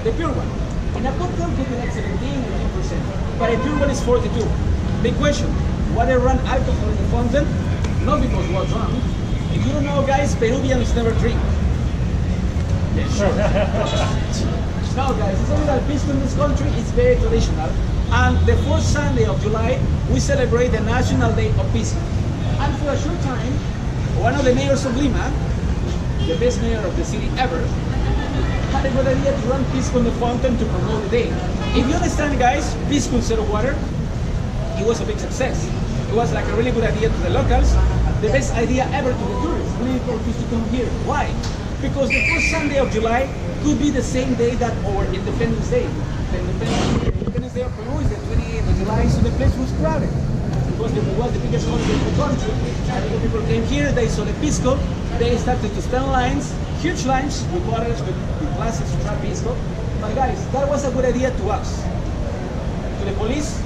the pure one. In a cocktail could be like 17, 18%, but a pure one is 42. Big question, why they run alcohol in the fountain? Not because what's wrong. If you don't know, guys, Peruvians never drink. Yeah, sure. No, guys, it's only that pisco in this country is very traditional. And the fourth Sunday of July, we celebrate the National Day of Pisco. And for a short time, one of the mayors of Lima, the best mayor of the city ever, had a good idea to run pisco in the fountain to promote the day. If you understand, guys, pisco instead of water, it was a big success. It was like a really good idea to the locals, the best idea ever to the tourists, really for tourists to come here. Why? Because the first Sunday of July could be the same day that our Independence Day. The Independence Day of Peru is the 28th of July, so the place was crowded. Because it was the biggest holiday in the country. And people came here, they saw the pisco, they started to stand lines, huge lines with bottles, with glasses to try pisco. But guys, that was a good idea to us. To the police,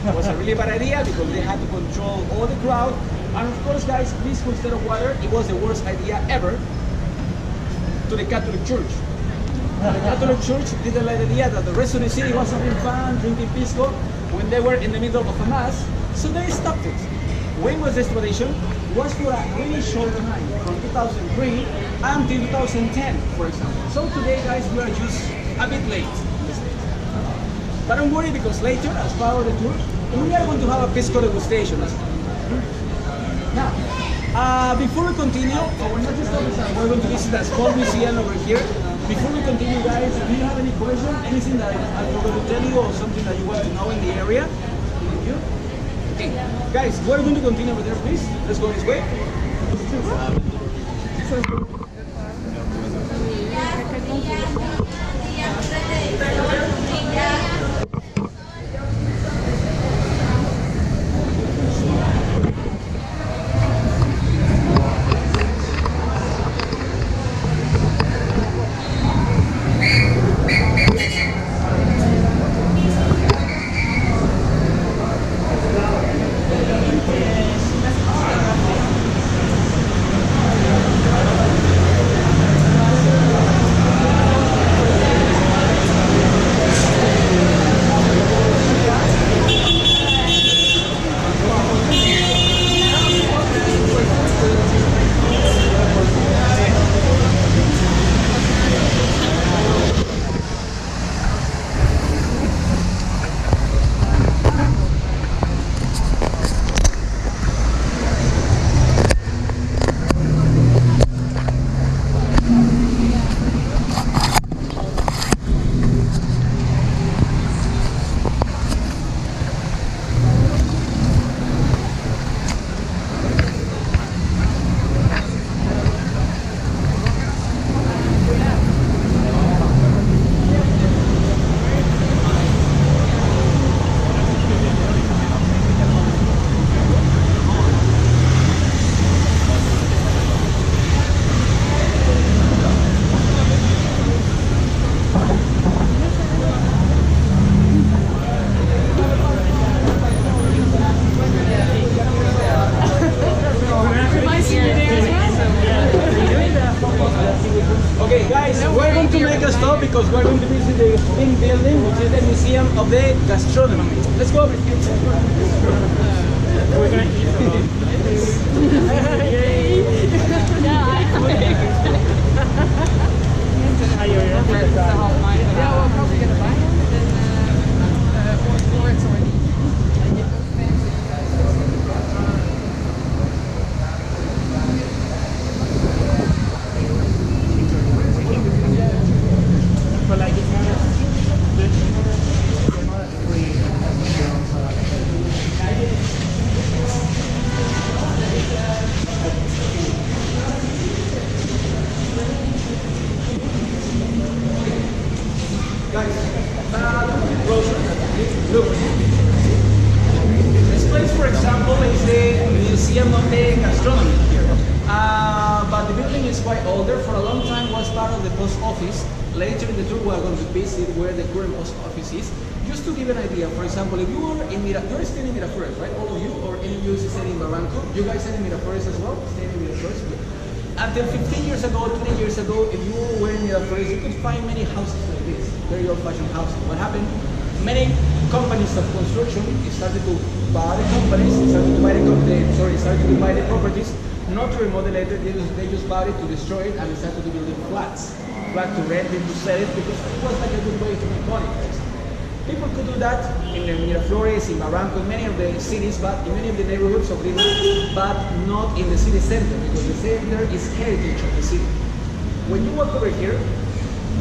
it was a really bad idea because they had to control all the crowd. And of course, guys, pisco instead of water, it was the worst idea ever to the Catholic Church. The Catholic Church didn't like the idea that the rest of the city was having fun, drinking pisco, when they were in the middle of a mass, so they stopped it. When was this tradition? It was for a really short time, from 2003 until 2010, for example. So today, guys, we are just a bit late. But don't worry, because later, as part of the tour, we are going to have a pisco degustation as well. Now, before we continue, we're not just we're going to visit a small museum over here. Before we continue, guys, do you have any question, anything that I forgot to tell you, or something that you want to know in the area? Thank you. Okay, guys, we're going to continue over there, please. Let's go this way. Okay, guys, we're going to make a stop because we're going to visit the main building, which is the Museum of the Gastronomy. Let's go over here. We're going to eat. Yeah, we're probably going to buy it or it's already. Look, this place, for example, is the Museum of the Gastronomy here. But the building is quite older. For a long time was part of the post office. Later in the tour, we are going to visit where the current post office is. Just to give an idea, for example, if you are in you're staying in Miraflores, right? All of you, or any of you staying in Barranco. You guys staying in Miraflores as well? Staying in Miraflores? Until 15 years ago, 20 years ago, if you were in Miraflores, you could find many houses like this. very old-fashioned houses. What happened? Many companies of construction started to buy the companies, started to buy the properties, not to remodel it, they just bought it to destroy it and started to build flats. Flat to rent it, to sell it, because it was like a good way to make money. People could do that in the Miraflores, in Barranco, in many of the cities, but in many of the neighborhoods of Lima, but not in the city center, because the center is heritage of the city. When you walk over here,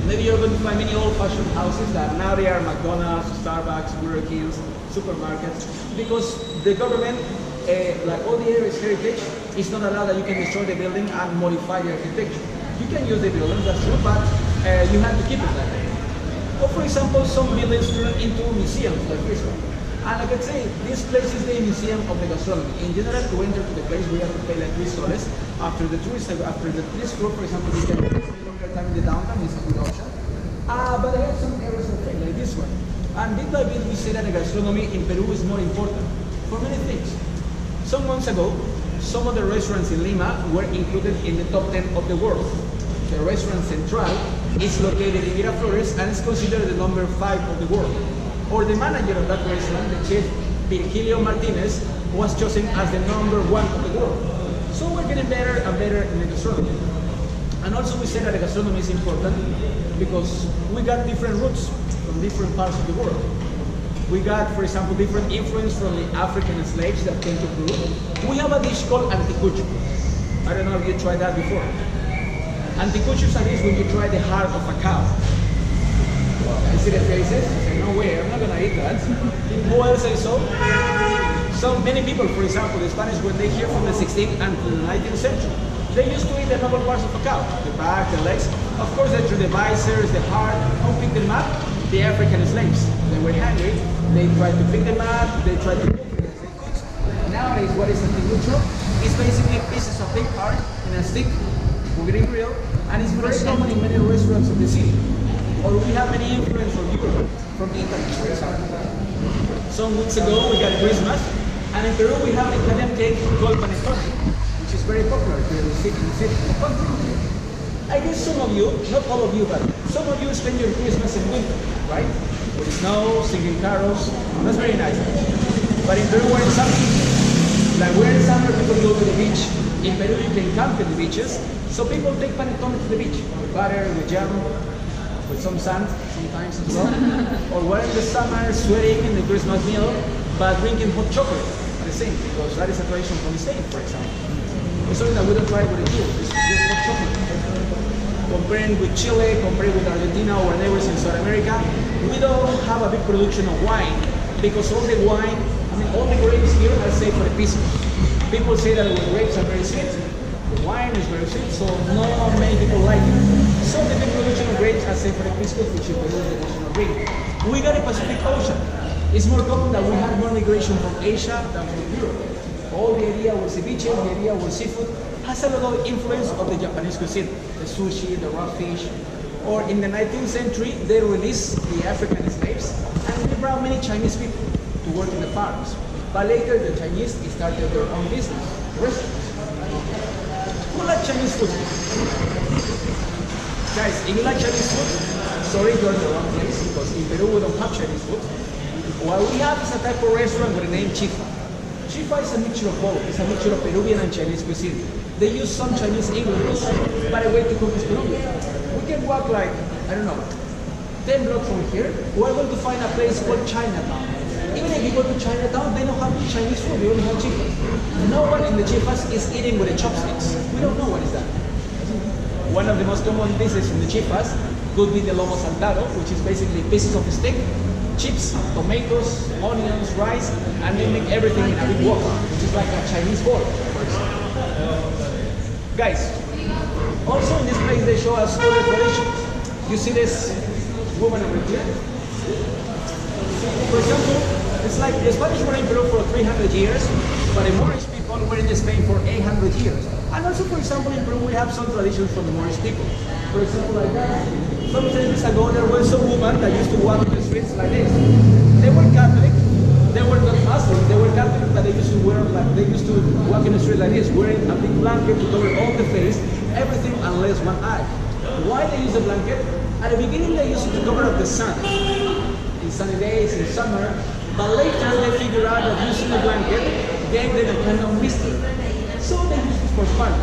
maybe you're going to find many old-fashioned houses that now they are McDonald's, Starbucks, Burger Kings, supermarkets, because the government, like all the areas heritage, is not allowed that you can destroy the building and modify the architecture. You can use the building, that's true, but you have to keep it that way. Or for example, some buildings turn into museums, like this one. And like I say, this place is the museum of the gastronomy. In general, to enter to the place, we have to pay like $3. After the tourist tour, for example, you can spend longer time in the downtown, it's a good option. But I have some areas of free, like this one. And bit by bit, we say that the gastronomy in Peru is more important for many things. Some months ago, some of the restaurants in Lima were included in the top 10 of the world. The restaurant Central is located in Miraflores and is considered the number 5 of the world. Or the manager of that restaurant, the chef Virgilio Martinez, was chosen as the number 1 of the world. So we're getting better and better in the gastronomy. And also we say that the gastronomy is important because we got different roots from different parts of the world. We got, for example, different influence from the African slaves that came to Peru. We have a dish called anticucho. I don't know if you tried that before. Anticuchos are this when you try the heart of a cow. You see the faces? You say, no way, I'm not gonna eat that. Who else I saw? So many people, for example, the Spanish, when they hear from the 16th and the 19th century, they used to eat the noble parts of a cow, the back, the legs. Of course, they threw the viscers, the heart. Who picked them up? The African slaves. They were hungry. They tried to pick them up. They tried to cook them as they could. Nowadays, what is anticucho? It's basically pieces of big heart in a stick, green grill, and it's very common in many restaurants of the city. Or we have many influence from Europe, from Italy, for example. Some weeks ago, we got Christmas, and in Peru, we have an Italian cake called panettone, which is very popular here in the city. I guess some of you, not all of you, but some of you spend your Christmas in winter, right? With snow, singing carols, that's very nice. But in Peru, we're in summer. Like we're in summer, people go to the beach. In Peru, you can camp in the beaches. So people take panettone to the beach, with butter, with jam, with some sand sometimes as well. Or we're in the summer sweating in the Christmas meal, but drinking hot chocolate at the same, because that is a tradition from Spain, for example. It's something that we don't try with the Jews, it's just hot chocolate. Comparing with Chile, comparing with Argentina, our neighbors in South America, we don't have a big production of wine, because all the wine, all the grapes here are safe for the pisco. People say that the grapes are very sweet. The wine is very sweet, so not many people like it. So the big production of grapes are safe for the pisco, which is the national drink. We got a Pacific Ocean. It's more common that we have more migration from Asia than from Europe. All the idea with ceviche, the idea with seafood, has a lot of influence of the Japanese cuisine. The sushi, the raw fish. Or in the 19th century, they released the African slaves, and they brought many Chinese people to work in the farms. But later, the Chinese started their own business, restaurants. Who like Chinese food? Guys, if you like Chinese food, sorry, you're in the wrong place, because in Peru we don't have Chinese food. What we have is a type of restaurant with the name Chifa. Chifa is a mixture of both. It's a mixture of Peruvian and Chinese cuisine. They use some Chinese ingredients, but the way to cook is Peruvian. We can walk like, I don't know, 10 blocks from here, we're going to find a place called Chinatown. Even if you go to Chinatown, they don't have Chinese food, they only have chifas. No one in the chifas is eating with the chopsticks. We don't know what is that. One of the most common dishes in the chifas could be the lomo saltado, which is basically pieces of steak, chips, tomatoes, onions, rice, and they make everything in a big wok, which is like a Chinese bowl, for example. Guys, also in this place they show us other traditions. You see this woman over here? For example, it's like the Spanish were in Peru for 300 years, but the Moorish people were in Spain for 800 years. And also, for example, in Peru we have some traditions from the Moorish people. For example, like that. Some centuries ago there was a woman that used to walk on the streets like this. They were Catholic, they were not Muslim, they were Catholic, but they used to walk in the street like this, wearing a big blanket to cover all the face, everything unless one eye. Why they use a blanket? At the beginning, they used it to cover up the sun in sunny days, in summer, but later they figured out that using a blanket gave them a kind of mystery. So they used it for fun.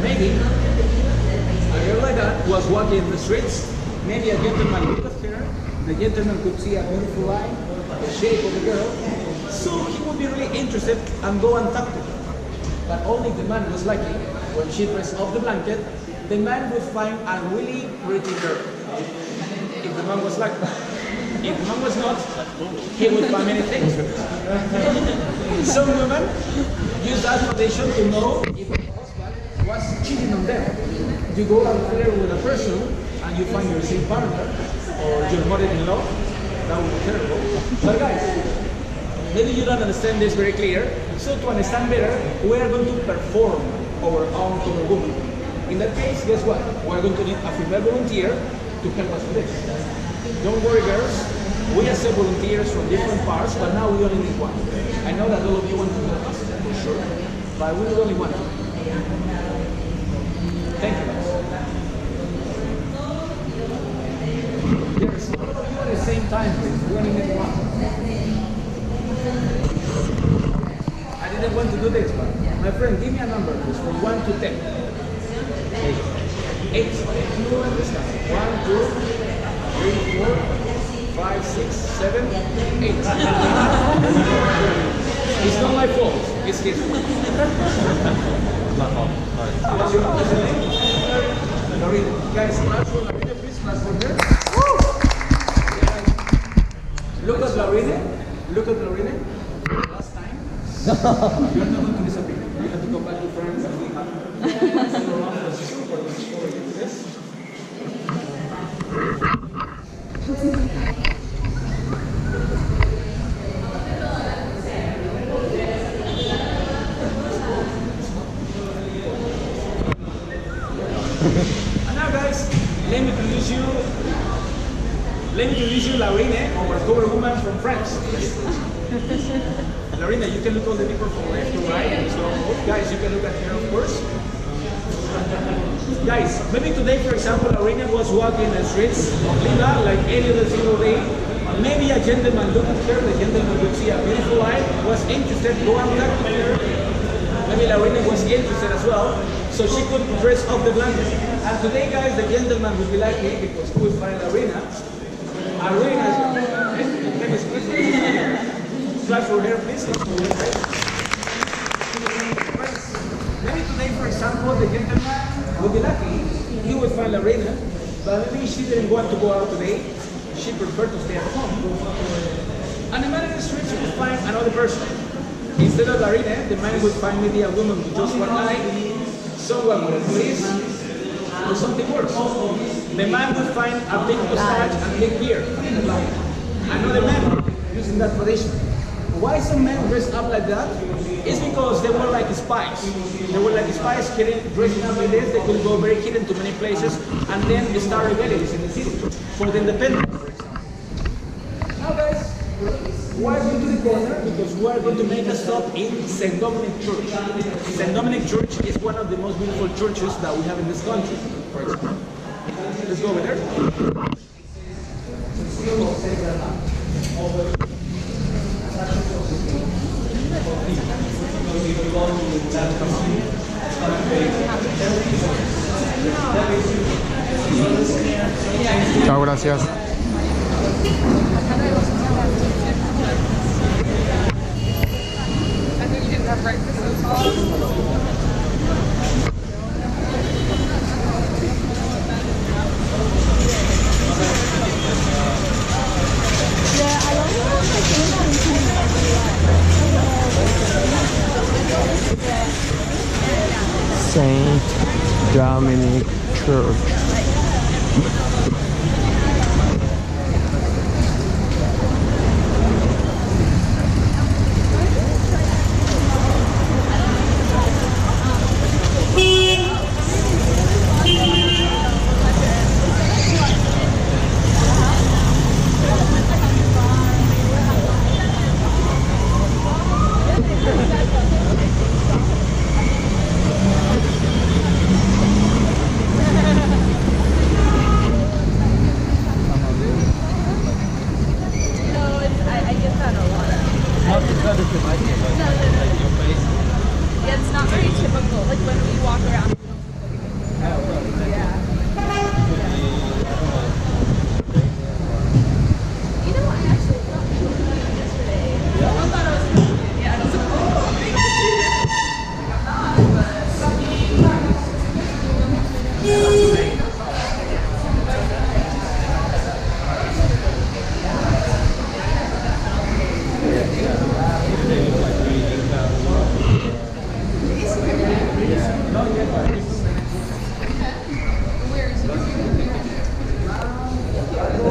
Maybe a girl like that was walking in the streets, maybe a gentleman looked at her, the gentleman could see a beautiful line, the shape of the girl, so he would be really interested and go and talk to her. But only if the man was lucky, when she dressed off the blanket, the man would find a really pretty girl. If the man was lucky. If the man was not, he would find many things. Some women use that foundation to know if the husband was cheating on them. You go out there with a person and you find your same partner or your mother-in-law, that would be terrible. But guys, maybe you don't understand this very clear. So to understand better, we are going to perform our own cover woman. In that case, guess what? We're going to need a female volunteer to help us with this. Don't worry, girls. We accept volunteers from different parts, but now we only need one. I know that all of you want to help us, for sure, but we will only want to. Thank you, guys. There's all of you at the same time, please. We only need one. I didn't want to do this, but my friend, give me a number, please, from 1 to 10. 8. 1, 2, 3, 4, 5, 6, 7, 8. It's not my fault. It's his fault. My fault. What's your name? Lorena. Guys, clap for Lorena, please. Clap for her. Look at Lorena. Look at Lorena. Last time. You're not going to disappear. You have to go back to France and we have. And now guys, let me introduce you Lorena, our cover woman from France. Lorena, you can look all the people from left to right. So guys, you can look at her of course. Guys, maybe today for example Lorena was walking the streets of Lima like any other single day. Maybe a gentleman looked at her, the gentleman would see a beautiful line, was interested, go and talk to her. Maybe Lorena was interested as well, so she could dress up the blanket. And today, guys, the gentleman will be lucky because who will find Lorena? Lorena is clap for her, please. Maybe today, for example, the gentleman will be lucky. He will find Lorena, but maybe she didn't want to go out today. She preferred to stay at home. And the man in the street would find another person. Instead of Lorena, the man would find maybe a woman with just one eye, someone with a police, or something worse. The man would find a big mustache and big beard. Another man using that tradition. Why some men dress up like that? It's because they were like spies. They were like spies dressing up like this. They could go very hidden to many places and then start rebellions in the city for the independence, for example. Now guys, we are going to the corner because we are going to make a stop in St. Dominic Church. St. Dominic Church is one of the most beautiful churches that we have in this country, for example. Let's go over there. Chao, gracias. Have breakfast as well. Saint Dominic Church.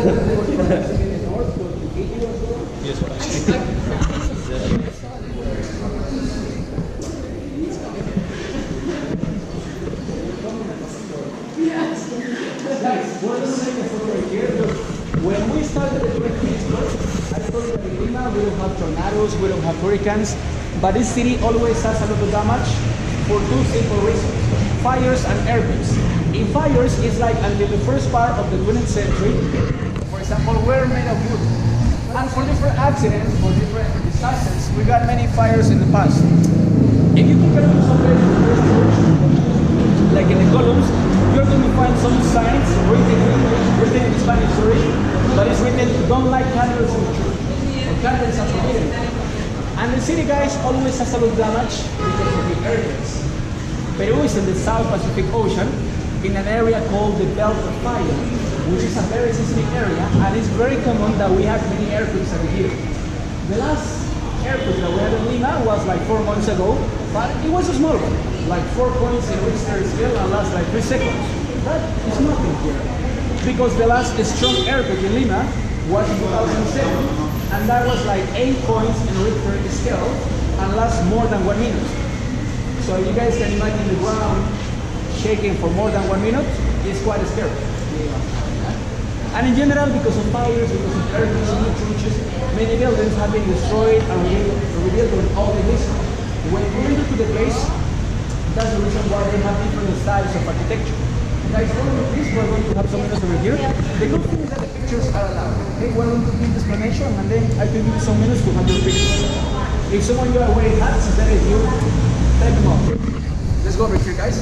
When we started the trip in Ecuador, I told you that in Lima we don't have tornadoes, we don't have hurricanes, but this city always has a lot of damage for two simple reasons: fires and earthquakes. In fires, it's like until the first part of the 20th century, for example, we're made of wood. And for different accidents, for different disasters, we got many fires in the past. If you compare to some places like in the columns, you're going to find some signs written in Spanish, sorry, but it's written, don't light candles in the church, or candles are forbidden. And the city, guys, always has a lot of damage because of the earthquakes. Peru is in the South Pacific Ocean, in an area called the Belt of Fire, which is a very seismic area, and it's very common that we have many earthquakes every year. The last earthquake that we had in Lima was like 4 months ago, but it was a small one, like 4 points in Richter scale and lasts like 3 seconds. That is nothing here, because the last strong earthquake in Lima was in 2007, and that was like 8 points in Richter scale and lasts more than 1 minute. So you guys can imagine the ground shaking for more than 1 minute is quite scary. And in general, because of fires, because of earthquakes in the churches, many buildings have been destroyed and rebuilt with all the history. When we enter to the place, that's the reason why they have different styles of architecture. Guys, following this, we're going to have some minutes over here. The good thing is that the pictures are allowed. Okay, we're going to give the explanation, and then I can give you some minutes to have your pictures. If someone you are wearing hats, is that if you take them off. Let's go over here, guys.